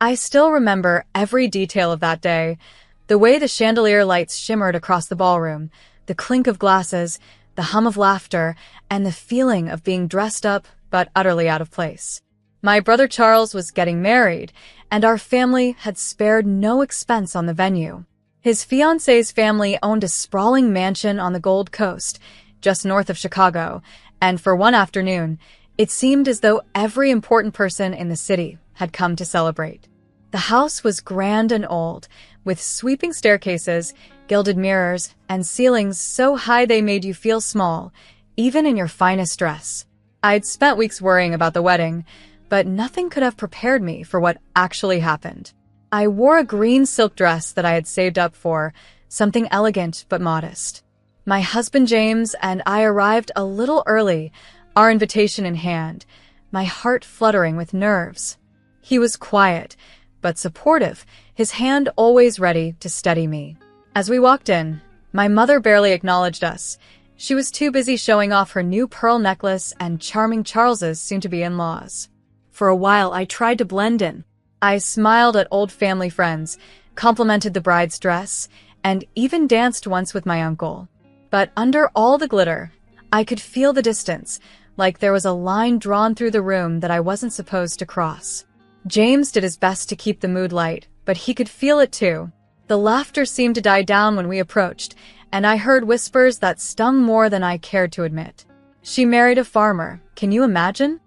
I still remember every detail of that day. The way the chandelier lights shimmered across the ballroom, the clink of glasses, the hum of laughter, and the feeling of being dressed up but utterly out of place. My brother Charles was getting married, and our family had spared no expense on the venue. His fiancée's family owned a sprawling mansion on the Gold Coast, just north of Chicago, and for one afternoon, it seemed as though every important person in the city had come to celebrate. The house was grand and old, with sweeping staircases, gilded mirrors, and ceilings so high they made you feel small, even in your finest dress. I'd spent weeks worrying about the wedding, but nothing could have prepared me for what actually happened. I wore a green silk dress that I had saved up for, something elegant but modest. My husband James and I arrived a little early, our invitation in hand, my heart fluttering with nerves. He was quiet, but supportive, his hand always ready to steady me. As we walked in, my mother barely acknowledged us. She was too busy showing off her new pearl necklace and charming Charles's soon-to-be-in-laws. For a while, I tried to blend in. I smiled at old family friends, complimented the bride's dress, and even danced once with my uncle. But under all the glitter, I could feel the distance, like there was a line drawn through the room that I wasn't supposed to cross. James did his best to keep the mood light, but he could feel it too. The laughter seemed to die down when we approached, and I heard whispers that stung more than I cared to admit. She married a farmer. Can you imagine?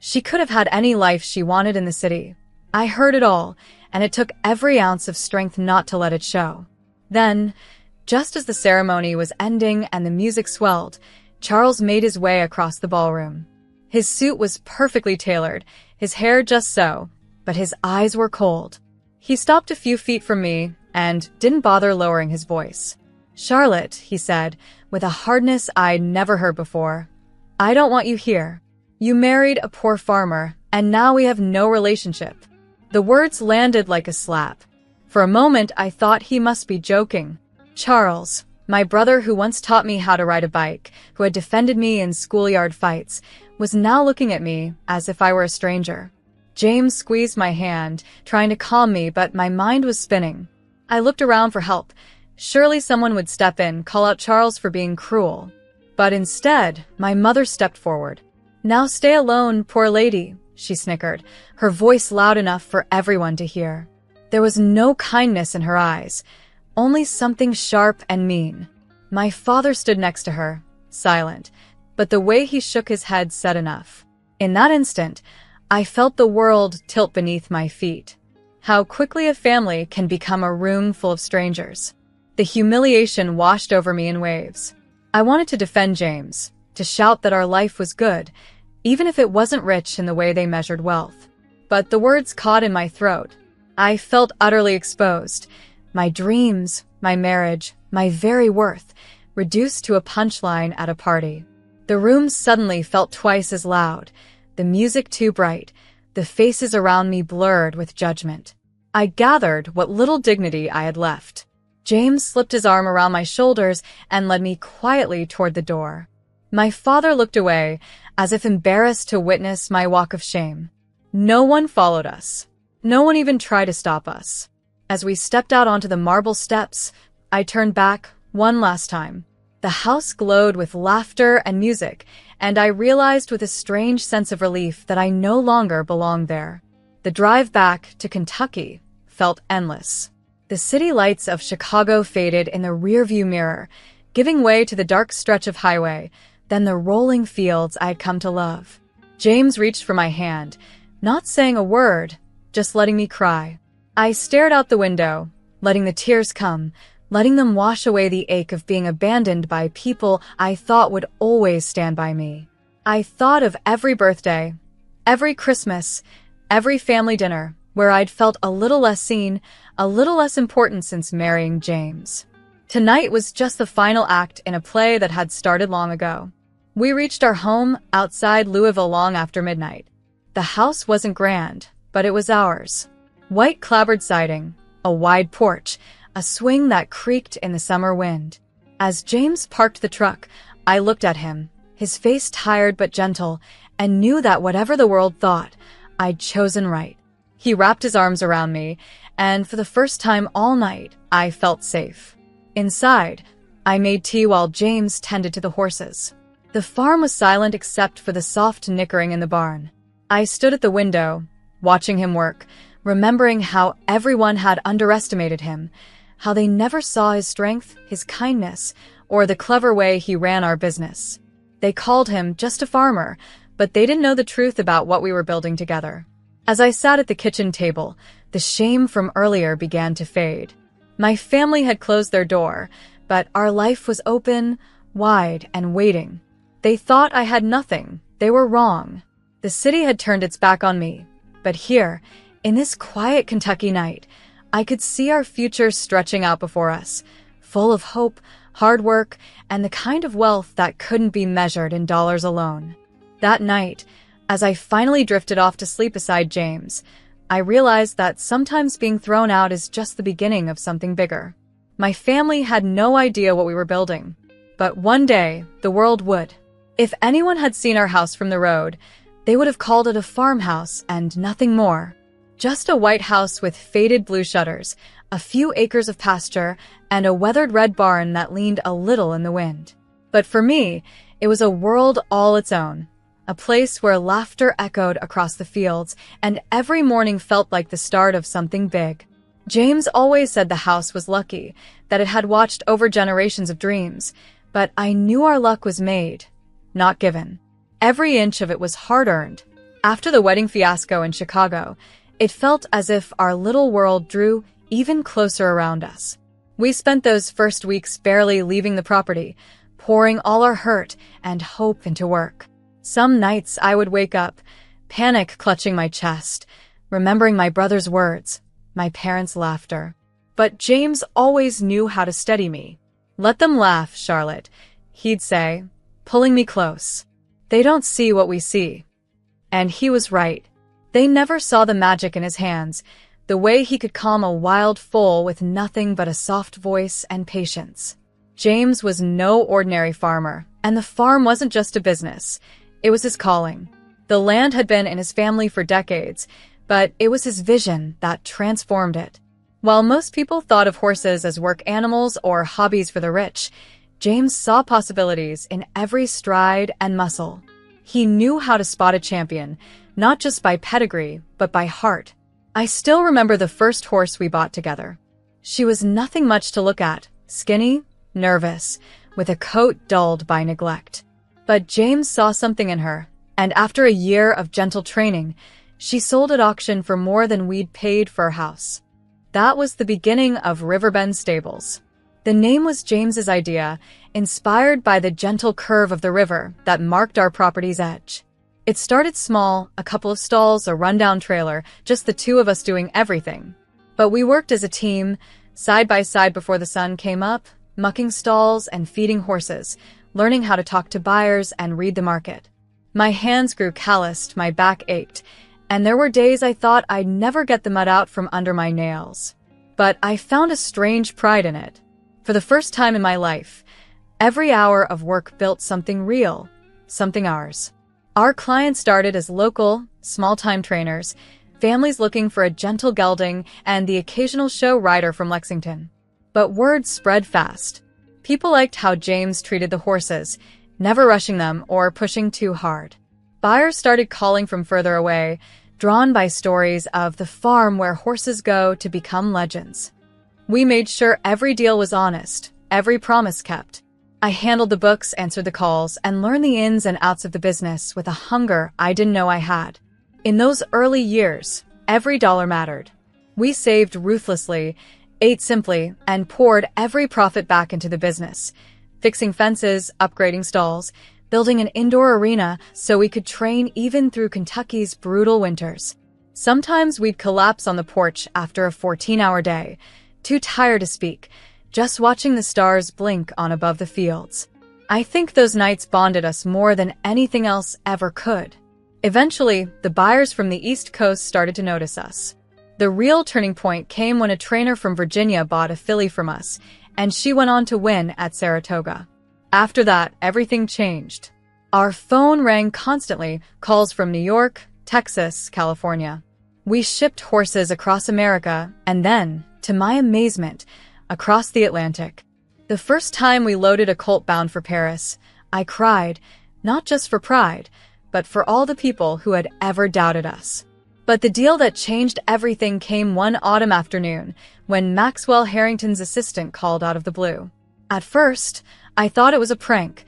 She could have had any life she wanted in the city. I heard it all, and it took every ounce of strength not to let it show. Then, just as the ceremony was ending and the music swelled, Charles made his way across the ballroom. His suit was perfectly tailored, his hair just so, but his eyes were cold. He stopped a few feet from me and didn't bother lowering his voice. "Charlotte," he said, with a hardness I'd never heard before, "I don't want you here. You married a poor farmer, and now we have no relationship." The words landed like a slap. For a moment, I thought he must be joking. Charles, my brother who once taught me how to ride a bike, who had defended me in schoolyard fights, was now looking at me as if I were a stranger. James squeezed my hand, trying to calm me, but my mind was spinning. I looked around for help. Surely someone would step in, call out Charles for being cruel. But instead, my mother stepped forward. "Now stay alone, poor lady," she snickered, her voice loud enough for everyone to hear. There was no kindness in her eyes, only something sharp and mean. My father stood next to her, silent, but the way he shook his head said enough. In that instant, I felt the world tilt beneath my feet. How quickly a family can become a room full of strangers. The humiliation washed over me in waves. I wanted to defend James, to shout that our life was good, even if it wasn't rich in the way they measured wealth. But the words caught in my throat. I felt utterly exposed. My dreams, my marriage, my very worth, reduced to a punchline at a party. The room suddenly felt twice as loud, the music too bright, the faces around me blurred with judgment. I gathered what little dignity I had left. James slipped his arm around my shoulders and led me quietly toward the door. My father looked away, as if embarrassed to witness my walk of shame. No one followed us. No one even tried to stop us. As we stepped out onto the marble steps, I turned back one last time. The house glowed with laughter and music, and I realized with a strange sense of relief that I no longer belonged there. The drive back to Kentucky felt endless. The city lights of Chicago faded in the rearview mirror, giving way to the dark stretch of highway, then the rolling fields I had come to love. James reached for my hand, not saying a word, just letting me cry. I stared out the window, letting the tears come, letting them wash away the ache of being abandoned by people I thought would always stand by me. I thought of every birthday, every Christmas, every family dinner, where I'd felt a little less seen, a little less important since marrying James. Tonight was just the final act in a play that had started long ago. We reached our home outside Louisville long after midnight. The house wasn't grand, but it was ours. White clapboard siding, a wide porch, a swing that creaked in the summer wind. As James parked the truck, I looked at him, his face tired but gentle, and knew that whatever the world thought, I'd chosen right. He wrapped his arms around me, and for the first time all night, I felt safe. Inside, I made tea while James tended to the horses. The farm was silent except for the soft nickering in the barn. I stood at the window, watching him work, remembering how everyone had underestimated him, how they never saw his strength, his kindness, or the clever way he ran our business. They called him just a farmer, but they didn't know the truth about what we were building together. As I sat at the kitchen table, the shame from earlier began to fade. My family had closed their door, but our life was open, wide, and waiting. They thought I had nothing. They were wrong. The city had turned its back on me. But here, in this quiet Kentucky night, I could see our future stretching out before us, full of hope, hard work, and the kind of wealth that couldn't be measured in dollars alone. That night, as I finally drifted off to sleep beside James, I realized that sometimes being thrown out is just the beginning of something bigger. My family had no idea what we were building, but one day, the world would. If anyone had seen our house from the road, they would have called it a farmhouse and nothing more. Just a white house with faded blue shutters, a few acres of pasture, and a weathered red barn that leaned a little in the wind. But for me, it was a world all its own. A place where laughter echoed across the fields, and every morning felt like the start of something big. James always said the house was lucky, that it had watched over generations of dreams, but I knew our luck was made, not given. Every inch of it was hard-earned. After the wedding fiasco in Chicago, it felt as if our little world drew even closer around us. We spent those first weeks barely leaving the property, pouring all our hurt and hope into work. Some nights I would wake up, panic clutching my chest, remembering my brother's words, my parents' laughter. But James always knew how to steady me. "Let them laugh, Charlotte," he'd say, pulling me close. "They don't see what we see." And he was right. They never saw the magic in his hands, the way he could calm a wild foal with nothing but a soft voice and patience. James was no ordinary farmer, and the farm wasn't just a business. It was his calling. The land had been in his family for decades, but it was his vision that transformed it. While most people thought of horses as work animals or hobbies for the rich, James saw possibilities in every stride and muscle. He knew how to spot a champion, not just by pedigree, but by heart. I still remember the first horse we bought together. She was nothing much to look at, skinny, nervous, with a coat dulled by neglect. But James saw something in her, and after a year of gentle training, she sold at auction for more than we'd paid for a house. That was the beginning of Riverbend Stables. The name was James's idea, inspired by the gentle curve of the river that marked our property's edge. It started small, a couple of stalls, a rundown trailer, just the two of us doing everything. But we worked as a team, side by side before the sun came up, mucking stalls and feeding horses, learning how to talk to buyers and read the market. My hands grew calloused, my back ached, and there were days I thought I'd never get the mud out from under my nails. But I found a strange pride in it. For the first time in my life, every hour of work built something real, something ours. Our clients started as local, small-time trainers, families looking for a gentle gelding, and the occasional show rider from Lexington. But word spread fast. People liked how James treated the horses, never rushing them or pushing too hard. Buyers started calling from further away, drawn by stories of the farm where horses go to become legends. We made sure every deal was honest, every promise kept. I handled the books, answered the calls, and learned the ins and outs of the business with a hunger I didn't know I had. In those early years, every dollar mattered. We saved ruthlessly, ate simply, and poured every profit back into the business, fixing fences, upgrading stalls, building an indoor arena so we could train even through Kentucky's brutal winters. Sometimes we'd collapse on the porch after a 14-hour day, too tired to speak, just watching the stars blink on above the fields. I think those nights bonded us more than anything else ever could. Eventually, the buyers from the East Coast started to notice us. The real turning point came when a trainer from Virginia bought a filly from us, and she went on to win at Saratoga. After that, everything changed. Our phone rang constantly, calls from New York, Texas, California. We shipped horses across America and then, to my amazement, across the Atlantic. The first time we loaded a colt bound for Paris, I cried, not just for pride, but for all the people who had ever doubted us. But the deal that changed everything came one autumn afternoon when Maxwell Harrington's assistant called out of the blue. At first, I thought it was a prank.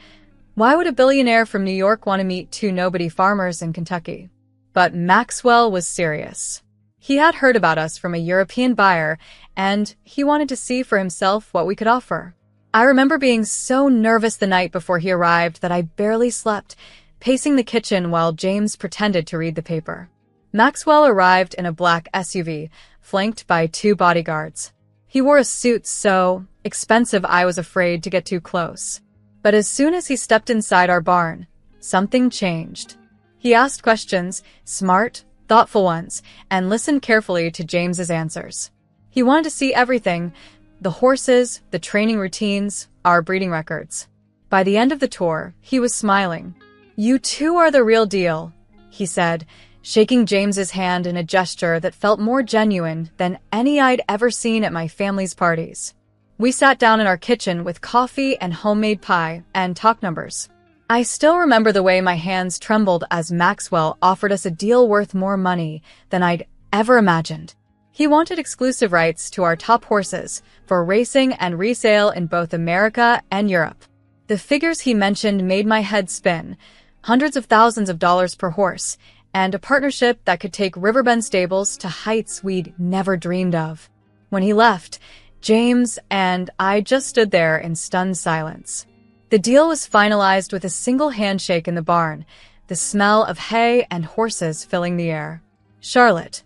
Why would a billionaire from New York want to meet two nobody farmers in Kentucky? But Maxwell was serious. He had heard about us from a European buyer, and he wanted to see for himself what we could offer. I remember being so nervous the night before he arrived that I barely slept, pacing the kitchen while James pretended to read the paper. Maxwell arrived in a black SUV, flanked by two bodyguards. He wore a suit so expensive I was afraid to get too close. But as soon as he stepped inside our barn, something changed. He asked questions, smart, thoughtful ones, and listened carefully to James's answers. He wanted to see everything: the horses, the training routines, our breeding records. By the end of the tour, he was smiling. "You two are the real deal," he said, shaking James's hand in a gesture that felt more genuine than any I'd ever seen at my family's parties. We sat down in our kitchen with coffee and homemade pie and talked numbers. I still remember the way my hands trembled as Maxwell offered us a deal worth more money than I'd ever imagined. He wanted exclusive rights to our top horses for racing and resale in both America and Europe. The figures he mentioned made my head spin: hundreds of thousands of dollars per horse, and a partnership that could take Riverbend stables to heights we'd never dreamed of. When he left, James and I just stood there in stunned silence. The deal was finalized with a single handshake in the barn, the smell of hay and horses filling the air. "Charlotte,"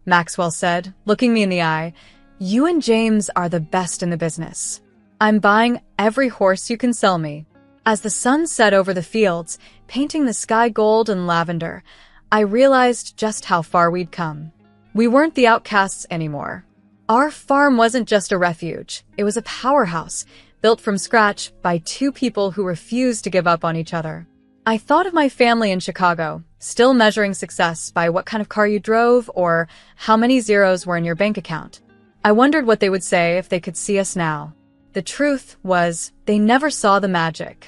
Maxwell said, looking me in the eye, "you and James are the best in the business. I'm buying every horse you can sell me." As the sun set over the fields, painting the sky gold and lavender, I realized just how far we'd come. We weren't the outcasts anymore. Our farm wasn't just a refuge. It was a powerhouse, built from scratch by two people who refused to give up on each other. I thought of my family in Chicago, still measuring success by what kind of car you drove or how many zeros were in your bank account. I wondered what they would say if they could see us now. The truth was, they never saw the magic.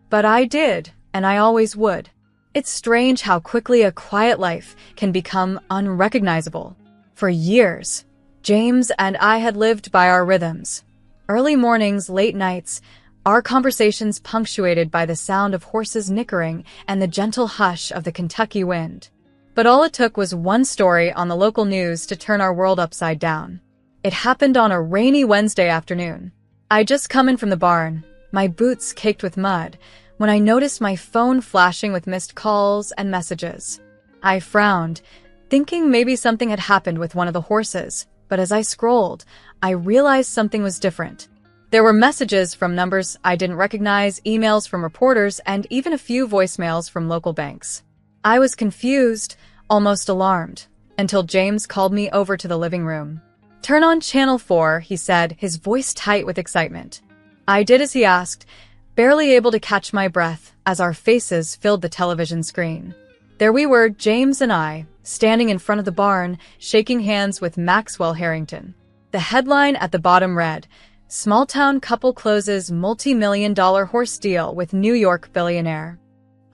But I did, and I always would. It's strange how quickly a quiet life can become unrecognizable. For years, James and I had lived by our rhythms. Early mornings, late nights, our conversations punctuated by the sound of horses nickering and the gentle hush of the Kentucky wind. But all it took was one story on the local news to turn our world upside down. It happened on a rainy Wednesday afternoon. I'd just come in from the barn, my boots caked with mud, when I noticed my phone flashing with missed calls and messages. I frowned, thinking maybe something had happened with one of the horses, but as I scrolled, I realized something was different. There were messages from numbers I didn't recognize, emails from reporters, and even a few voicemails from local banks. I was confused, almost alarmed, until James called me over to the living room. "Turn on Channel 4, he said, his voice tight with excitement. I did as he asked, barely able to catch my breath as our faces filled the television screen. There we were, James and I, standing in front of the barn, shaking hands with Maxwell Harrington. The headline at the bottom read, "Small-town couple closes multi-million-dollar horse deal with New York billionaire."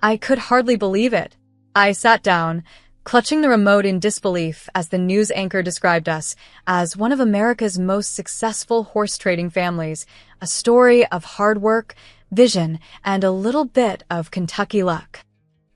I could hardly believe it. I sat down, clutching the remote in disbelief as the news anchor described us as one of America's most successful horse trading families, a story of hard work, vision, and a little bit of Kentucky luck.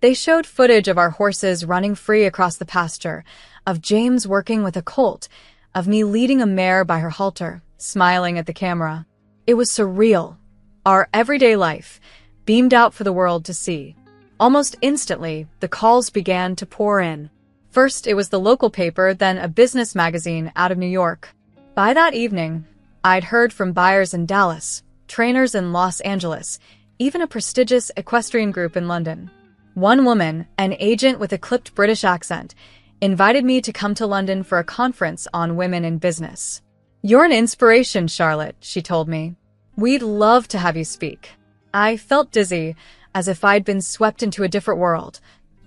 They showed footage of our horses running free across the pasture, of James working with a colt, of me leading a mare by her halter, smiling at the camera. It was surreal. Our everyday life, beamed out for the world to see. Almost instantly, the calls began to pour in. First, it was the local paper, then a business magazine out of New York. By that evening, I'd heard from buyers in Dallas, trainers in Los Angeles, even a prestigious equestrian group in London. One woman, an agent with a clipped British accent, invited me to come to London for a conference on women in business. "You're an inspiration, Charlotte," she told me. "We'd love to have you speak." I felt dizzy, as if I'd been swept into a different world,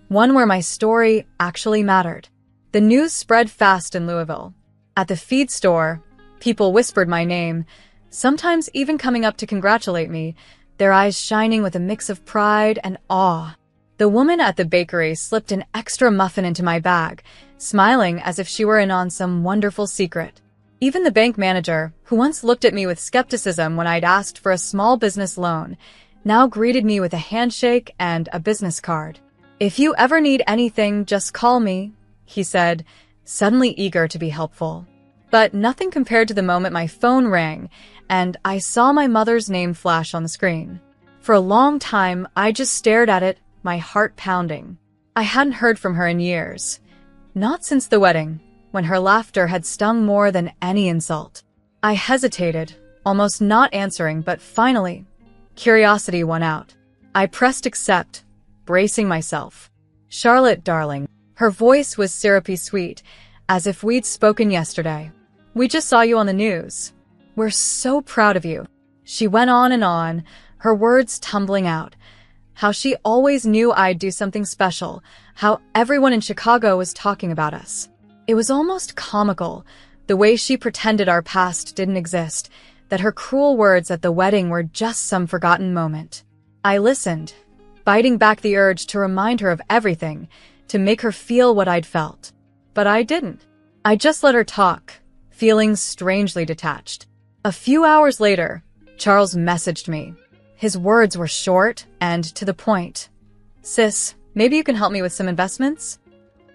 one where my story actually mattered. The news spread fast in Louisville. At the feed store, people whispered my name, sometimes even coming up to congratulate me, their eyes shining with a mix of pride and awe. The woman at the bakery slipped an extra muffin into my bag, smiling as if she were in on some wonderful secret. Even the bank manager, who once looked at me with skepticism when I'd asked for a small business loan, now greeted me with a handshake and a business card. "If you ever need anything, just call me," he said, suddenly eager to be helpful. But nothing compared to the moment my phone rang and I saw my mother's name flash on the screen. For a long time, I just stared at it, my heart pounding. I hadn't heard from her in years. Not since the wedding, when her laughter had stung more than any insult. I hesitated, almost not answering, but finally, curiosity won out. I pressed accept, bracing myself. "Charlotte, darling." Her voice was syrupy sweet, as if we'd spoken yesterday. "We just saw you on the news. We're so proud of you." She went on, her words tumbling out. How she always knew I'd do something special, how everyone in Chicago was talking about us. It was almost comical, the way she pretended our past didn't exist, that her cruel words at the wedding were just some forgotten moment. I listened, biting back the urge to remind her of everything, to make her feel what I'd felt. But I didn't. I just let her talk, feeling strangely detached. A few hours later, Charles messaged me. His words were short and to the point. "Sis, maybe you can help me with some investments?"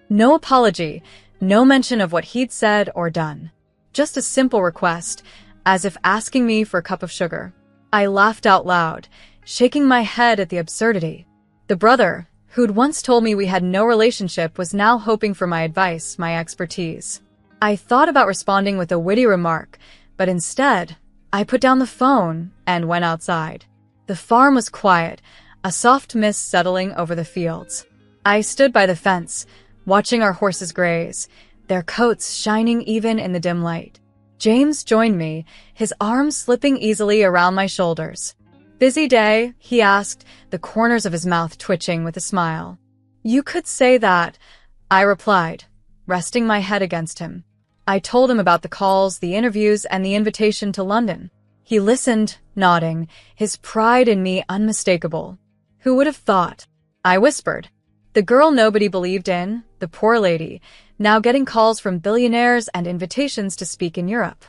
No apology, no mention of what he'd said or done. Just a simple request, as if asking me for a cup of sugar. I laughed out loud, shaking my head at the absurdity. The brother, who'd once told me we had no relationship, was now hoping for my advice, my expertise. I thought about responding with a witty remark, but instead, I put down the phone and went outside. The farm was quiet, a soft mist settling over the fields. I stood by the fence, watching our horses graze, their coats shining even in the dim light. James joined me, his arms slipping easily around my shoulders. "Busy day?" he asked, the corners of his mouth twitching with a smile. "You could say that," I replied, resting my head against him. I told him about the calls, the interviews, and the invitation to London. He listened, nodding, his pride in me unmistakable. "Who would have thought?" I whispered. "The girl nobody believed in, the poor lady, now getting calls from billionaires and invitations to speak in Europe."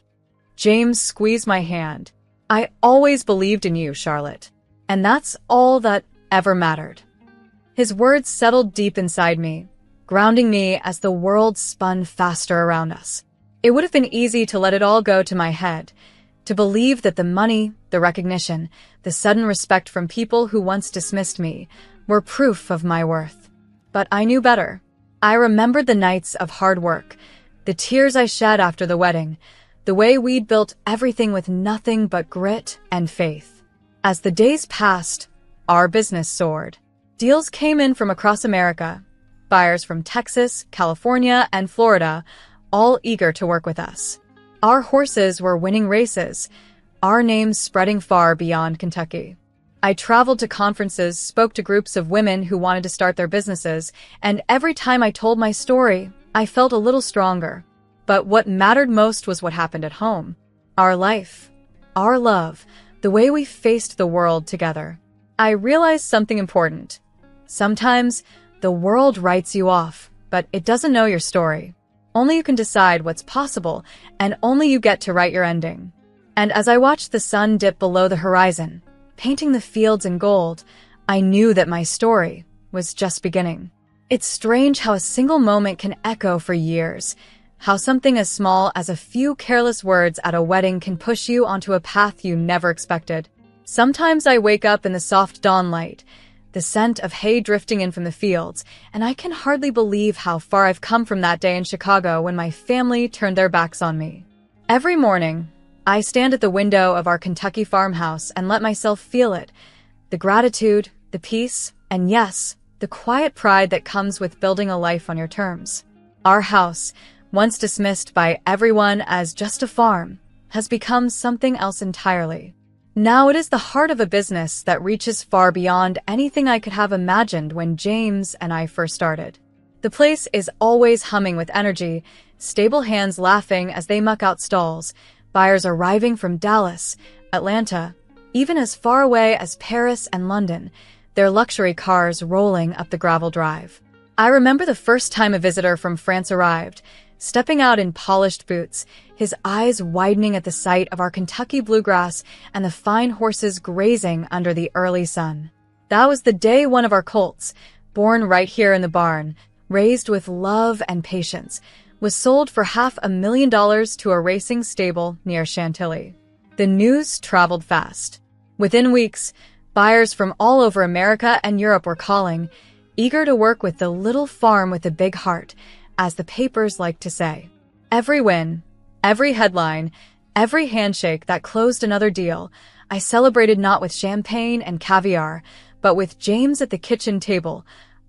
James squeezed my hand. "I always believed in you, Charlotte. And that's all that ever mattered." His words settled deep inside me, grounding me as the world spun faster around us. It would have been easy to let it all go to my head, to believe that the money, the recognition, the sudden respect from people who once dismissed me were proof of my worth. But I knew better. I remembered the nights of hard work, the tears I shed after the wedding, the way we'd built everything with nothing but grit and faith. As the days passed, our business soared. Deals came in from across America, buyers from Texas, California, and Florida, all eager to work with us. Our horses were winning races, our names spreading far beyond Kentucky. I traveled to conferences, spoke to groups of women who wanted to start their businesses, and every time I told my story, I felt a little stronger. But what mattered most was what happened at home. Our life, our love, the way we faced the world together. I realized something important. Sometimes, the world writes you off, but it doesn't know your story. Only you can decide what's possible, and only you get to write your ending. And as I watched the sun dip below the horizon, painting the fields in gold, I knew that my story was just beginning. It's strange how a single moment can echo for years, how something as small as a few careless words at a wedding can push you onto a path you never expected. Sometimes I wake up in the soft dawn light, the scent of hay drifting in from the fields, and I can hardly believe how far I've come from that day in Chicago when my family turned their backs on me. Every morning, I stand at the window of our Kentucky farmhouse and let myself feel it, the gratitude, the peace, and yes, the quiet pride that comes with building a life on your terms. Our house, once dismissed by everyone as just a farm, has become something else entirely. Now it is the heart of a business that reaches far beyond anything I could have imagined when James and I first started. The place is always humming with energy, stable hands laughing as they muck out stalls, buyers arriving from Dallas, Atlanta, even as far away as Paris and London, their luxury cars rolling up the gravel drive. I remember the first time a visitor from France arrived, stepping out in polished boots, his eyes widening at the sight of our Kentucky bluegrass and the fine horses grazing under the early sun. That was the day one of our colts, born right here in the barn, raised with love and patience, was sold for $500,000 to a racing stable near Chantilly. The news traveled fast. Within weeks, buyers from all over America and Europe were calling, eager to work with the little farm with a big heart, as the papers like to say. Every win, every headline, every handshake that closed another deal, I celebrated not with champagne and caviar, but with James at the kitchen table,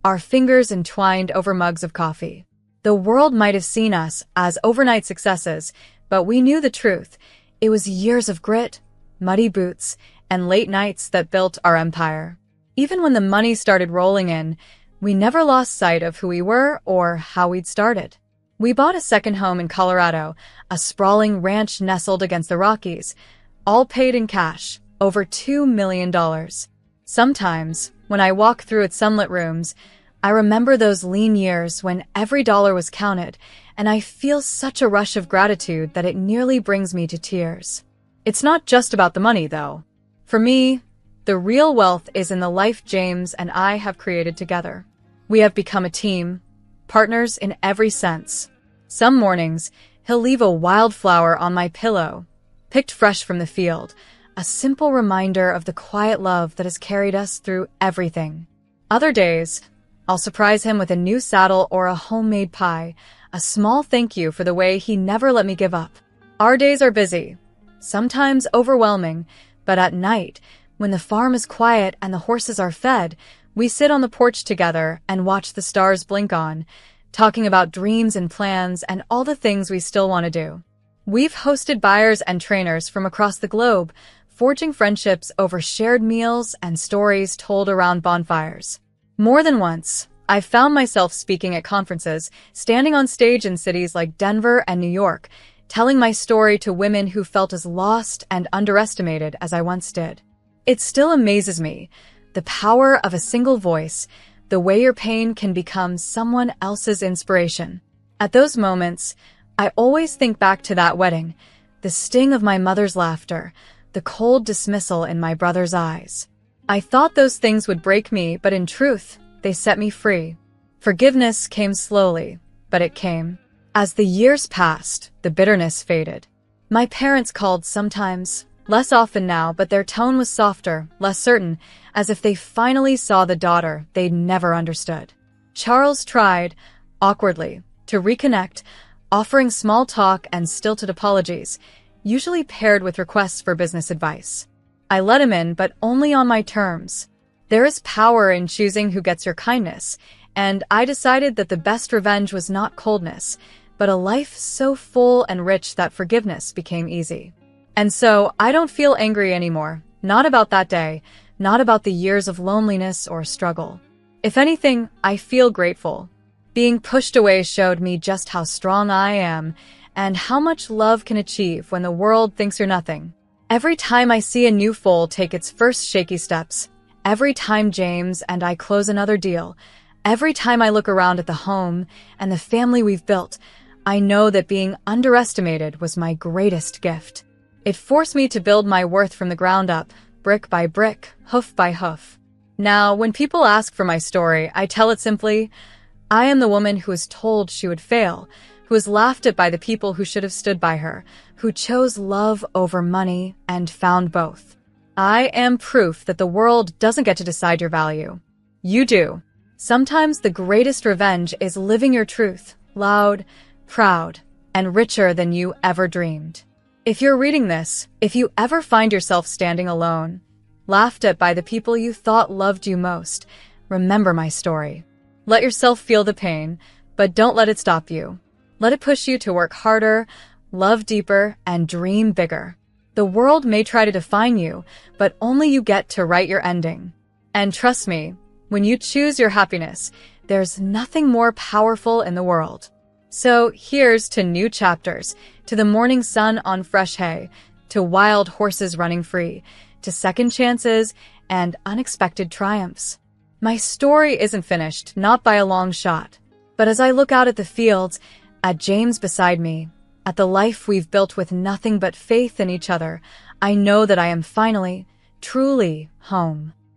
our fingers entwined over mugs of coffee. The world might have seen us as overnight successes, but we knew the truth. It was years of grit, muddy boots, and late nights that built our empire. Even when the money started rolling in, we never lost sight of who we were or how we'd started. We bought a second home in Colorado, a sprawling ranch nestled against the Rockies, all paid in cash, over $2 million. Sometimes, when I walk through its sunlit rooms, I remember those lean years when every dollar was counted, and I feel such a rush of gratitude that it nearly brings me to tears. It's not just about the money, though. For me, the real wealth is in the life James and I have created together. We have become a team, partners in every sense. Some mornings, he'll leave a wildflower on my pillow, picked fresh from the field, a simple reminder of the quiet love that has carried us through everything. Other days, I'll surprise him with a new saddle or a homemade pie, a small thank you for the way he never let me give up. Our days are busy, sometimes overwhelming, but at night, when the farm is quiet and the horses are fed, we sit on the porch together and watch the stars blink on, talking about dreams and plans and all the things we still want to do. We've hosted buyers and trainers from across the globe, forging friendships over shared meals and stories told around bonfires. More than once, I've found myself speaking at conferences, standing on stage in cities like Denver and New York, telling my story to women who felt as lost and underestimated as I once did. It still amazes me, the power of a single voice, the way your pain can become someone else's inspiration. At those moments, I always think back to that wedding, the sting of my mother's laughter, the cold dismissal in my brother's eyes. I thought those things would break me, but in truth, they set me free. Forgiveness came slowly, but it came. As the years passed, the bitterness faded. My parents called sometimes, less often now, but their tone was softer, less certain, as if they finally saw the daughter they'd never understood. Charles tried, awkwardly, to reconnect, offering small talk and stilted apologies, usually paired with requests for business advice. I let him in, but only on my terms. There is power in choosing who gets your kindness, and I decided that the best revenge was not coldness, but a life so full and rich that forgiveness became easy. And so, I don't feel angry anymore, not about that day, not about the years of loneliness or struggle. If anything, I feel grateful. Being pushed away showed me just how strong I am, and how much love can achieve when the world thinks you're nothing. Every time I see a new foal take its first shaky steps, every time James and I close another deal, every time I look around at the home and the family we've built, I know that being underestimated was my greatest gift. It forced me to build my worth from the ground up, brick by brick, hoof by hoof. Now, when people ask for my story, I tell it simply, I am the woman who was told she would fail, who was laughed at by the people who should have stood by her, who chose love over money and found both. I am proof that the world doesn't get to decide your value. You do. Sometimes the greatest revenge is living your truth, loud, proud, and richer than you ever dreamed. If you're reading this, if you ever find yourself standing alone, laughed at by the people you thought loved you most, remember my story. Let yourself feel the pain, but don't let it stop you. Let it push you to work harder, love deeper, and dream bigger. The world may try to define you, but only you get to write your ending. And trust me, when you choose your happiness, There's nothing more powerful in the world. So here's to new chapters, to the morning sun on fresh hay, to wild horses running free, to second chances and unexpected triumphs. My story isn't finished, not by a long shot. But as I look out at the fields, at James beside me, at the life we've built with nothing but faith in each other, I know that I am finally, truly home.